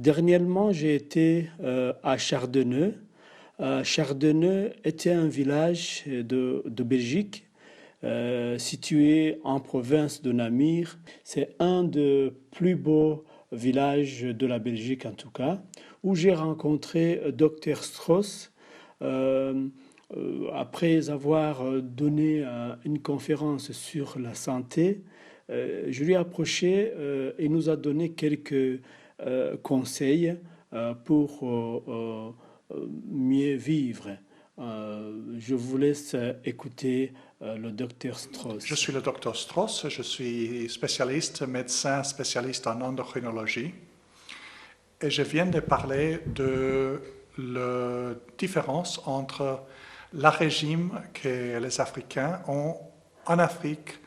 Dernièrement, j'ai été à Chardonneux. Chardonneux était un village de Belgique situé en province de Namur. C'est un des plus beaux villages de la Belgique en tout cas, où j'ai rencontré Dr Strauss. euh, Après avoir donné une conférence sur la santé, je lui ai approché et nous a donné quelques conseils pour mieux vivre. Je vous laisse écouter le docteur Je Strauss. suis le docteur Strauss, je suis spécialiste, médecin spécialiste en endocrinologie et je viens de parler de la différence entre le régime que les Africains ont en Afrique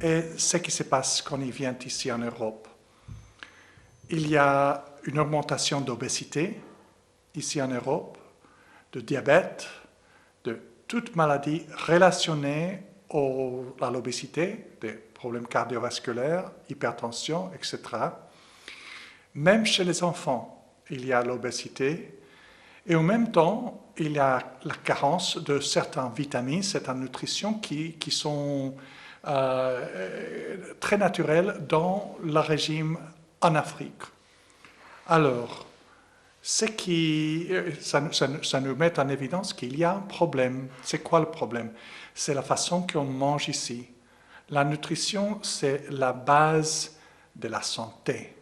et ce qui se passe quand ils viennent ici en Europe. Il y a une augmentation d'obésité ici en Europe, de diabète, de toute maladie relationnée à l'obésité, des problèmes cardiovasculaires, hypertension, etc. Même chez les enfants, il y a l'obésité. Et en même temps, il y a la carence de certaines vitamines, certaines nutritions qui sont très naturelles dans le régime en Afrique. Alors, ça nous met en évidence qu'il y a un problème. C'est quoi le problème? C'est la façon qu'on mange ici. La nutrition, c'est la base de la santé.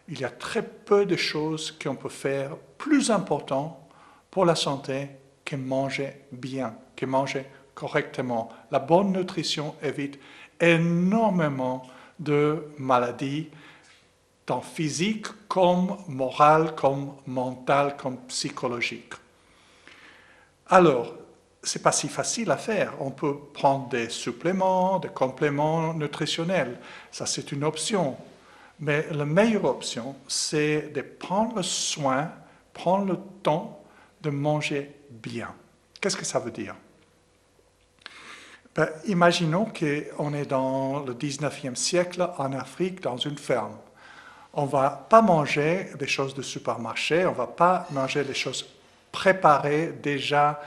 Il y a très peu de choses qu'on peut faire plus importantes pour la santé que manger bien, que manger correctement. La bonne nutrition évite énormément de maladies, tant physique comme morale, comme mentale, comme psychologique. Alors, ce n'est pas si facile à faire. On peut prendre des suppléments, des compléments nutritionnels. Ça, c'est une option. Mais la meilleure option, c'est de prendre le soin, prendre le temps de manger bien. Qu'est-ce que ça veut dire? Imaginons qu'on est dans le 19e siècle en Afrique, dans une ferme. On ne va pas manger des choses de supermarché, on ne va pas manger des choses préparées déjà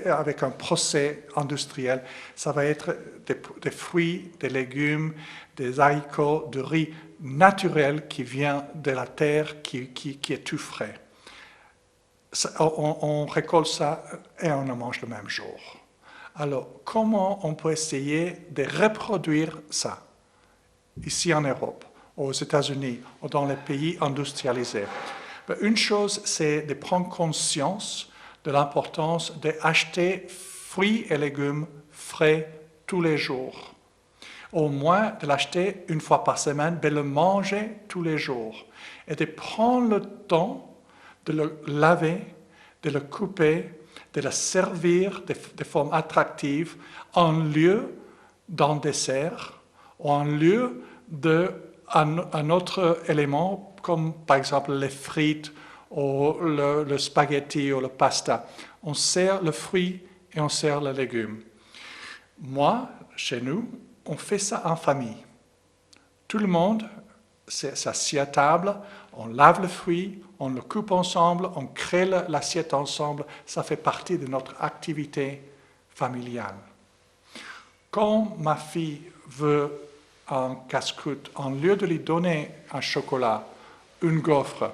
avec un procès industriel. Ça va être des fruits, des légumes, des haricots, du riz naturel qui vient de la terre, qui est tout frais. On récolte ça et on en mange le même jour. Alors, comment on peut essayer de reproduire ça ici en Europe, aux États-Unis ou dans les pays industrialisés? Une chose, c'est de prendre conscience de l'importance d'acheter fruits et légumes frais tous les jours. Au moins de l'acheter une fois par semaine, de le manger tous les jours. Et de prendre le temps de le laver, de le couper, de le servir de forme attractive en lieu d'un dessert ou en lieu d'un autre élément, comme par exemple les frites ou le spaghetti ou le pasta. On sert le fruit et on sert le légume. Moi, chez nous, on fait ça en famille. Tout le monde s'assied à table, on lave le fruit, on le coupe ensemble, on crée l'assiette ensemble. Ça fait partie de notre activité familiale. Quand ma fille veut un casse-croûte, en lieu de lui donner un chocolat, une gaufre,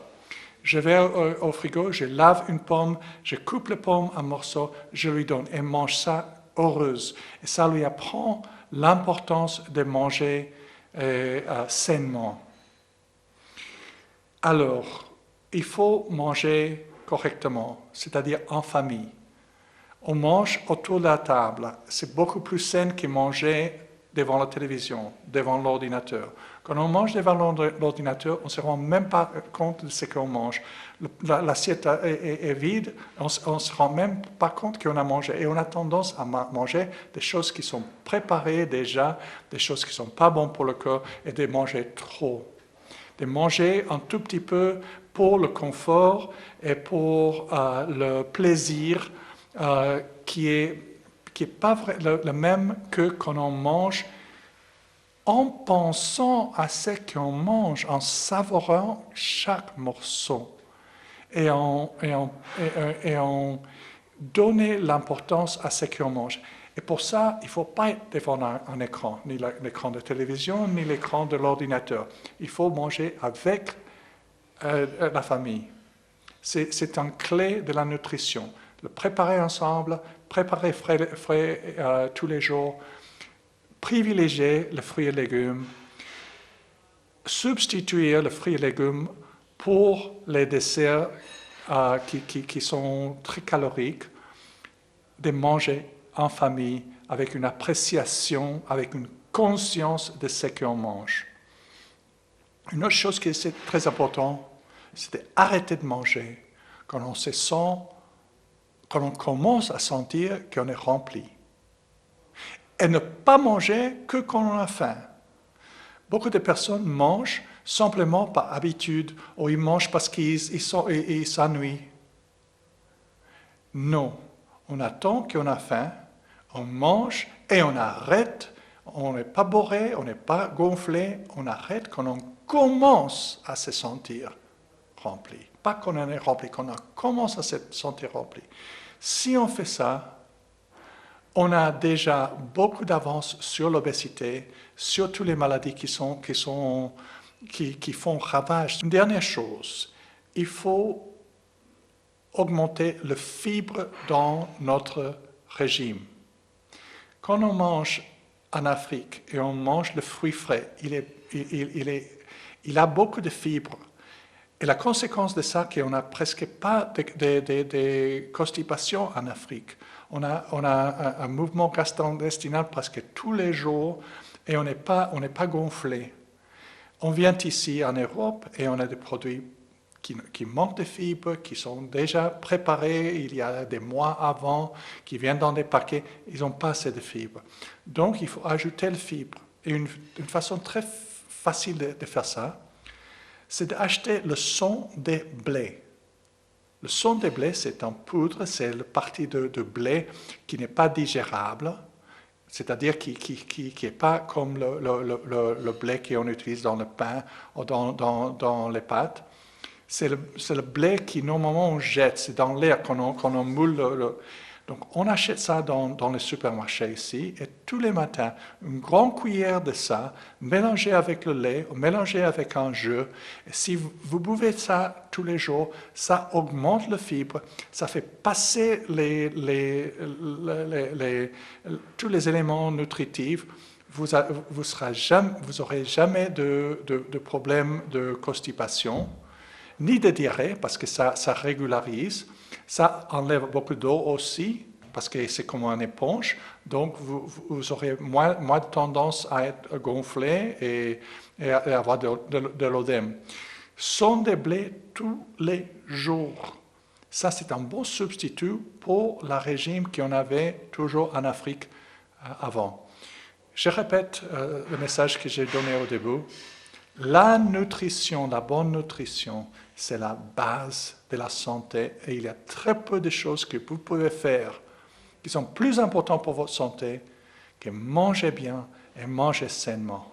je vais au frigo, je lave une pomme, je coupe la pomme en morceaux, je lui donne. Elle mange ça heureuse. Et ça lui apprend l'importance de manger sainement. Alors, il faut manger correctement, c'est-à-dire en famille. On mange autour de la table. C'est beaucoup plus sain que manger devant la télévision, devant l'ordinateur. Quand on mange devant l'ordinateur, on ne se rend même pas compte de ce qu'on mange. L'assiette est vide, on ne se rend même pas compte qu'on a mangé. Et on a tendance à manger des choses qui sont préparées déjà, des choses qui ne sont pas bonnes pour le corps, et de manger trop. De manger un tout petit peu pour le confort et pour le plaisir qui est pas le même que quand on mange en pensant à ce qu'on mange, en savourant chaque morceau et en donner l'importance à ce qu'on mange. Et pour ça, il ne faut pas être devant un écran, ni l'écran de télévision, ni l'écran de l'ordinateur. Il faut manger avec la famille. C'est une clé de la nutrition. Le préparer ensemble, préparer frais tous les jours, privilégier les fruits et légumes, substituer les fruits et légumes pour les desserts qui sont très caloriques, de manger en famille avec une appréciation, avec une conscience de ce qu'on mange. Une autre chose qui est très importante, c'est d'arrêter de manger quand on se sent, quand on commence à sentir qu'on est rempli. Et ne pas manger que quand on a faim. Beaucoup de personnes mangent simplement par habitude, ou ils mangent parce qu'ils s'ennuient. Non, on attend qu'on a faim, on mange et on arrête. On n'est pas bourré, on n'est pas gonflé, on arrête quand on commence à se sentir rempli. Pas qu'on en est rempli, qu'on commence à se sentir rempli. Si on fait ça, on a déjà beaucoup d'avance sur l'obésité, sur toutes les maladies qui font ravage. Une dernière chose, il faut augmenter le fibre dans notre régime. Quand on mange en Afrique et on mange le fruit frais, il a beaucoup de fibres. Et la conséquence de ça, c'est qu'on n'a presque pas de constipation en Afrique. On a un mouvement gastro-intestinal presque tous les jours et on n'est pas gonflé. On vient ici en Europe et on a des produits qui manquent de fibres, qui sont déjà préparés il y a des mois avant, qui viennent dans des paquets, ils n'ont pas assez de fibres. Donc il faut ajouter le fibre. Et une façon très facile de faire ça, c'est d'acheter le son des blés. Le son des blés, c'est en poudre, c'est la partie de blé qui n'est pas digérable, c'est-à-dire qui n'est pas comme le blé qu'on utilise dans le pain ou dans les pâtes. C'est le blé qui normalement on jette, c'est dans l'air quand on moule. Donc on achète ça dans les supermarchés ici et tous les matins, une grande cuillère de ça, mélangée avec le lait, mélangée avec un jus. Et si vous buvez ça tous les jours, ça augmente le fibre, ça fait passer tous les éléments nutritifs. Vous n'aurez jamais de problème de constipation, ni de diarrhée, parce que ça régularise. Ça enlève beaucoup d'eau aussi, parce que c'est comme une éponge, donc vous aurez moins de tendance à être gonflé et à avoir de l'œdème. Sont des blés tous les jours. Ça, c'est un bon substitut pour le régime qu'on avait toujours en Afrique avant. Je répète le message que j'ai donné au début. La nutrition, la bonne nutrition, c'est la base de la santé et il y a très peu de choses que vous pouvez faire qui sont plus importantes pour votre santé que manger bien et manger sainement.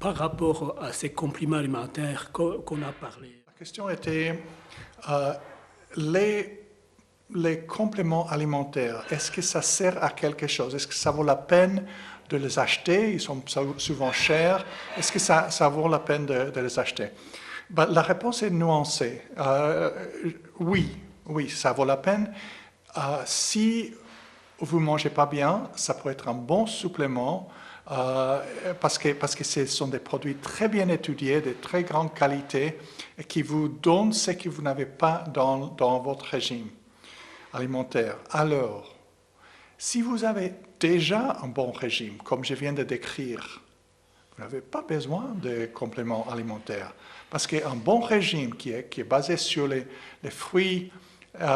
Par rapport à ces compléments alimentaires qu'on a parlé. La question était les compléments alimentaires, est-ce que ça sert à quelque chose? Est-ce que ça vaut la peine de les acheter? Ils sont souvent chers. Est-ce que ça vaut la peine de les acheter? La réponse est nuancée. Oui, ça vaut la peine. Si vous ne mangez pas bien, ça peut être un bon supplément parce que ce sont des produits très bien étudiés, de très grande qualité et qui vous donnent ce que vous n'avez pas dans votre régime alimentaire. Alors, si vous avez déjà un bon régime, comme je viens de décrire, vous n'avez pas besoin de compléments alimentaires. Parce qu'un bon régime qui est basé sur les fruits,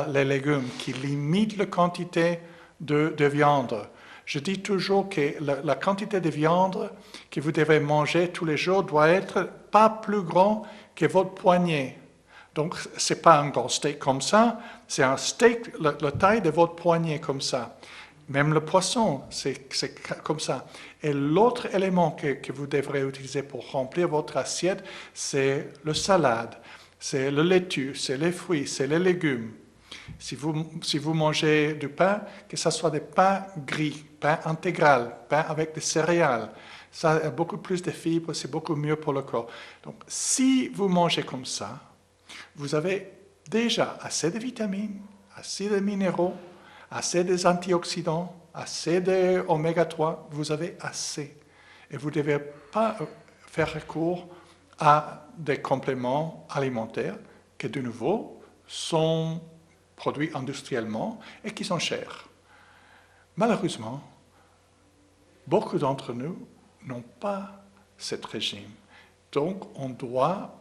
les légumes, qui limite la quantité de viande. Je dis toujours que la quantité de viande que vous devez manger tous les jours doit être pas plus grand que votre poignet. Donc, ce n'est pas un grand steak comme ça, c'est un steak, la taille de votre poignet comme ça. Même le poisson, c'est comme ça. Et l'autre élément que vous devrez utiliser pour remplir votre assiette, c'est le salade, c'est le laitue, c'est les fruits, c'est les légumes. Si vous mangez du pain, que ce soit des pains gris, pain intégral, pain avec des céréales, ça a beaucoup plus de fibres, c'est beaucoup mieux pour le corps. Donc, si vous mangez comme ça, vous avez déjà assez de vitamines, assez de minéraux, assez des antioxydants, assez d'oméga 3, vous avez assez. Et vous ne devez pas faire recours à des compléments alimentaires qui, de nouveau, sont produits industriellement et qui sont chers. Malheureusement, beaucoup d'entre nous n'ont pas ce régime. Donc, on doit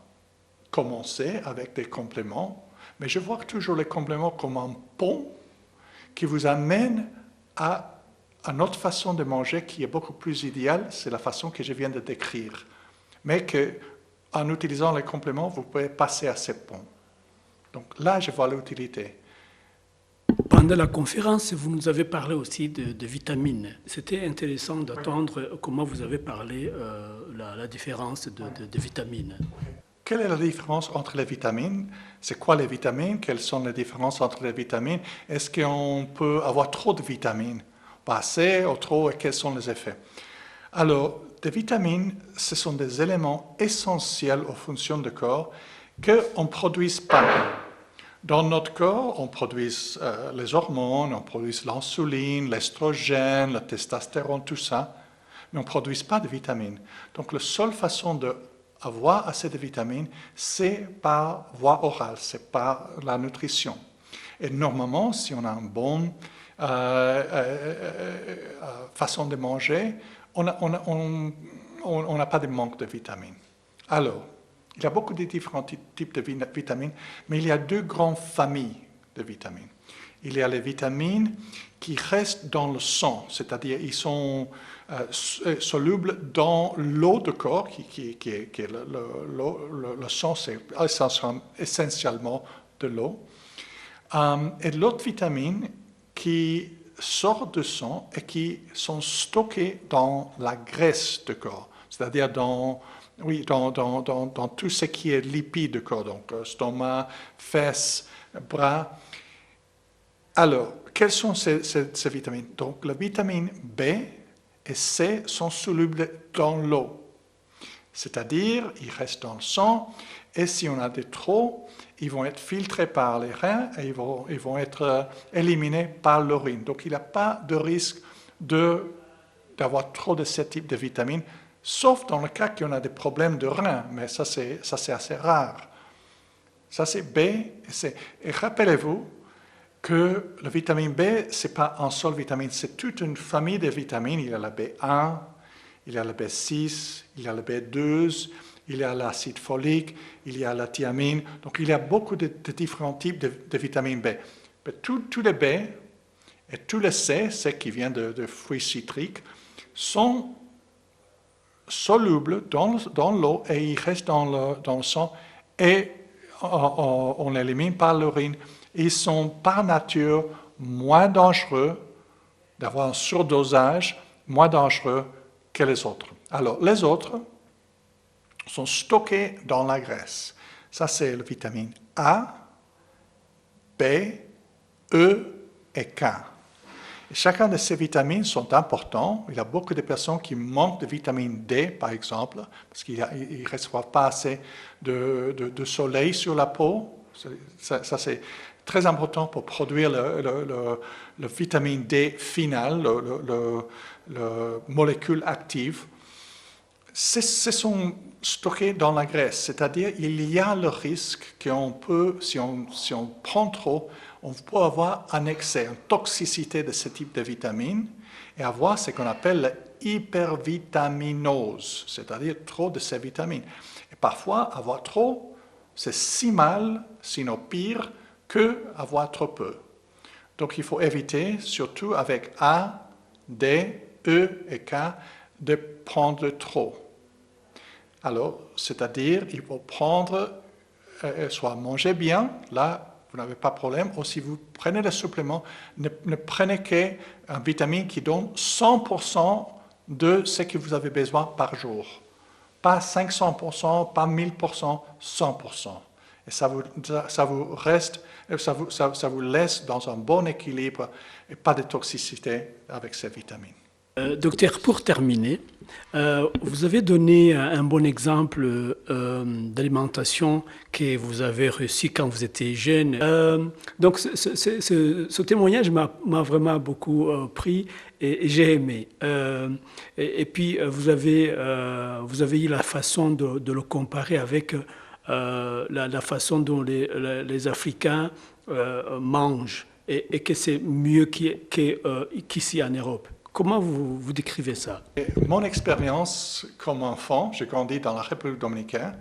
commencer avec des compléments, mais je vois toujours les compléments comme un pont qui vous amène à une autre façon de manger qui est beaucoup plus idéale, c'est la façon que je viens de décrire. Mais qu'en utilisant les compléments, vous pouvez passer à ce pont. Donc là, je vois l'utilité. Pendant la conférence, vous nous avez parlé aussi de vitamines. C'était intéressant d'entendre comment vous avez parlé la différence de vitamines. Quelle est la différence entre les vitamines? C'est quoi les vitamines? Quelles sont les différences entre les vitamines? Est-ce qu'on peut avoir trop de vitamines? Pas assez ou trop, et quels sont les effets? Alors, les vitamines, ce sont des éléments essentiels aux fonctions du corps qu'on ne produise pas. Dans notre corps, on produit les hormones, on produit l'insuline, l'estrogène, le testostérone, tout ça, mais on ne produit pas de vitamines. Donc, la seule façon d'avoir assez de vitamines, c'est par voie orale, c'est par la nutrition. Et normalement, si on a une bonne façon de manger, on n'a pas de manque de vitamines. Alors, il y a beaucoup de différents types de vitamines, mais il y a deux grandes familles de vitamines. Il y a les vitamines qui restent dans le sang, c'est-à-dire ils sont solubles dans l'eau du corps, qui est le sang, c'est essentiellement de l'eau. Et l'autre vitamine qui sort du sang et qui sont stockées dans la graisse du corps, c'est-à-dire dans tout ce qui est lipides du corps, donc stomac, fesses, bras. Alors, quelles sont ces vitamines? Donc, la vitamine B et C sont solubles dans l'eau, c'est-à-dire ils restent dans le sang, et si on a des trop, ils vont être filtrés par les reins et ils vont être éliminés par l'urine. Donc, il n'y a pas de risque d'avoir trop de ce type de vitamines, sauf dans le cas qu'on a des problèmes de reins, mais ça c'est assez rare. Ça c'est B et C. Et rappelez-vous que la vitamine B, ce n'est pas un seul vitamine, c'est toute une famille de vitamines. Il y a la B1, il y a la B6, il y a la B12, il y a l'acide folique, il y a la thiamine. Donc il y a beaucoup de différents types de vitamines B. Mais tous les B et tous les C, ceux qui viennent de fruits citriques, sont solubles dans l'eau et ils restent dans le sang et on l'élimine par l'urine. Ils sont par nature moins dangereux d'avoir un surdosage, moins dangereux que les autres. Alors, les autres sont stockés dans la graisse. Ça, c'est la vitamine A, B, E et K. Et chacun de ces vitamines sont importants. Il y a beaucoup de personnes qui manquent de vitamine D, par exemple, parce qu'ils ne reçoivent pas assez de soleil sur la peau. Ça c'est très important pour produire le vitamine D final, le molécule active. Ce sont stockés dans la graisse, c'est-à-dire il y a le risque qu'on peut, si on prend trop, on peut avoir un excès, une toxicité de ce type de vitamines et avoir ce qu'on appelle l'hypervitaminose, c'est-à-dire trop de ces vitamines. Et parfois, avoir trop, c'est si mal, sinon pire, qu'avoir trop peu. Donc il faut éviter, surtout avec A, D, E et K, de prendre trop. Alors, c'est-à-dire, il faut prendre, soit manger bien, là, vous n'avez pas de problème. Ou si vous prenez le supplément, ne prenez qu'une vitamine qui donne 100% de ce que vous avez besoin par jour. Pas 500%, pas 1000%, 100%. Et ça vous laisse dans un bon équilibre et pas de toxicité avec ces vitamines. Docteur, pour terminer, vous avez donné un bon exemple d'alimentation que vous avez reçu quand vous étiez jeune. Donc ce témoignage m'a vraiment beaucoup pris et j'ai aimé. Et puis vous avez eu la façon de le comparer avec la façon dont les Africains mangent et que c'est mieux qu'ici en Europe. Comment vous décrivez ça? Mon expérience comme enfant, j'ai grandi dans la République dominicaine,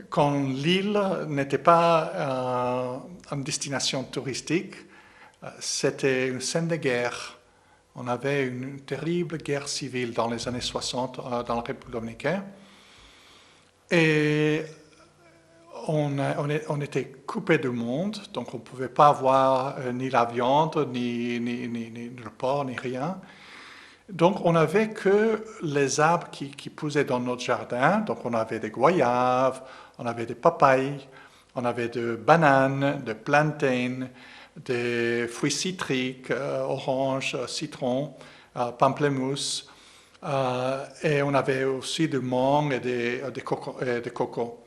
quand l'île n'était pas une destination touristique, c'était une scène de guerre. On avait une terrible guerre civile dans les années 60 dans la République dominicaine. Et on était coupé du monde, donc on ne pouvait pas avoir ni la viande, ni le porc, ni rien. Donc on n'avait que les arbres qui poussaient dans notre jardin. Donc on avait des goyaves, on avait des papayes, on avait des bananes, des plantains, des fruits citriques, oranges, citrons, pamplemousse. Et on avait aussi des mangues et des cocos.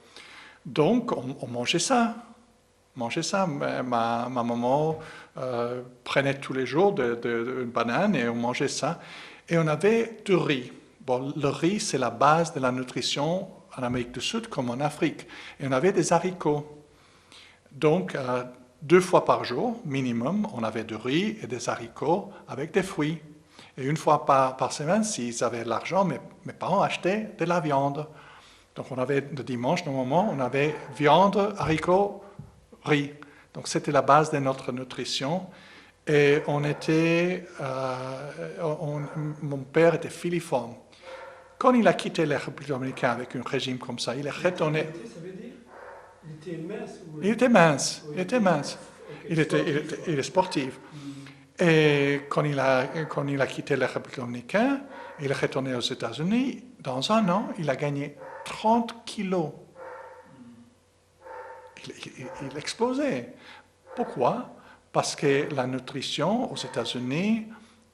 Donc, on mangeait ça. Ma maman prenait tous les jours une banane et on mangeait ça. Et on avait du riz. Bon, le riz, c'est la base de la nutrition en Amérique du Sud comme en Afrique. Et on avait des haricots. Donc, 2 fois par jour, minimum, on avait du riz et des haricots avec des fruits. Et 1 fois par semaine, s'ils avaient de l'argent, mes parents achetaient de la viande. Donc on avait le dimanche, normalement, on avait viande, haricots, riz. Donc c'était la base de notre nutrition. Et mon père était filiforme. Quand il a quitté la République dominicaine avec un régime comme ça, il est retourné. Ça veut dire il était mince Il était mince. Il est sportif. Et quand il a quitté la République dominicaine, il est retourné aux États-Unis. Dans 1 an, il a gagné 30 kilos. Il explosait. Pourquoi? Parce que la nutrition aux États-Unis,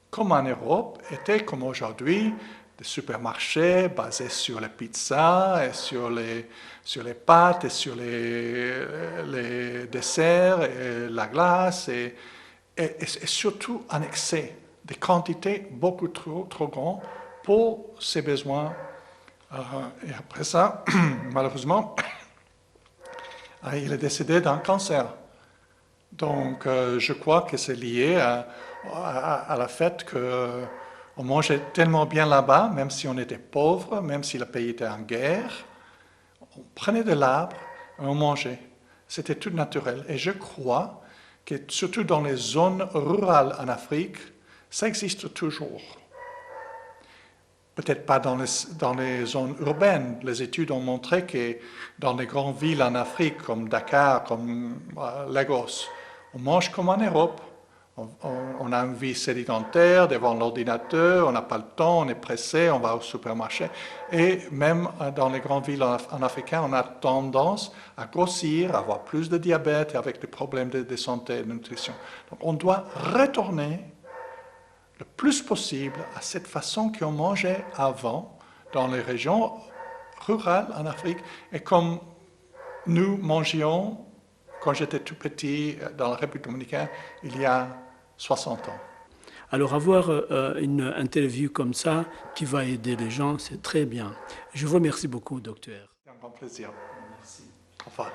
comme en Europe, était comme aujourd'hui des supermarchés basés sur les pizzas, et sur les pâtes, et sur les desserts, et la glace, et surtout en excès, des quantités beaucoup trop grandes pour ses besoins. Et après ça, malheureusement, il est décédé d'un cancer. Donc, je crois que c'est lié à la fait qu'on mangeait tellement bien là-bas, même si on était pauvre, même si le pays était en guerre. On prenait de l'arbre et on mangeait. C'était tout naturel. Et je crois que, surtout dans les zones rurales en Afrique, ça existe toujours. Peut-être pas dans les zones urbaines. Les études ont montré que dans les grandes villes en Afrique, comme Dakar, comme Lagos, on mange comme en Europe. On a une vie sédentaire devant l'ordinateur, on n'a pas le temps, on est pressé, on va au supermarché. Et même dans les grandes villes en Afrique, on a tendance à grossir, à avoir plus de diabète et avec des problèmes de santé et de nutrition. Donc on doit retourner le plus possible à cette façon qu'on mangeait avant dans les régions rurales en Afrique et comme nous mangions quand j'étais tout petit dans la République dominicaine il y a 60 ans. Alors avoir une interview comme ça qui va aider les gens, c'est très bien. Je vous remercie beaucoup, docteur. C'est un grand plaisir. Merci. Au revoir.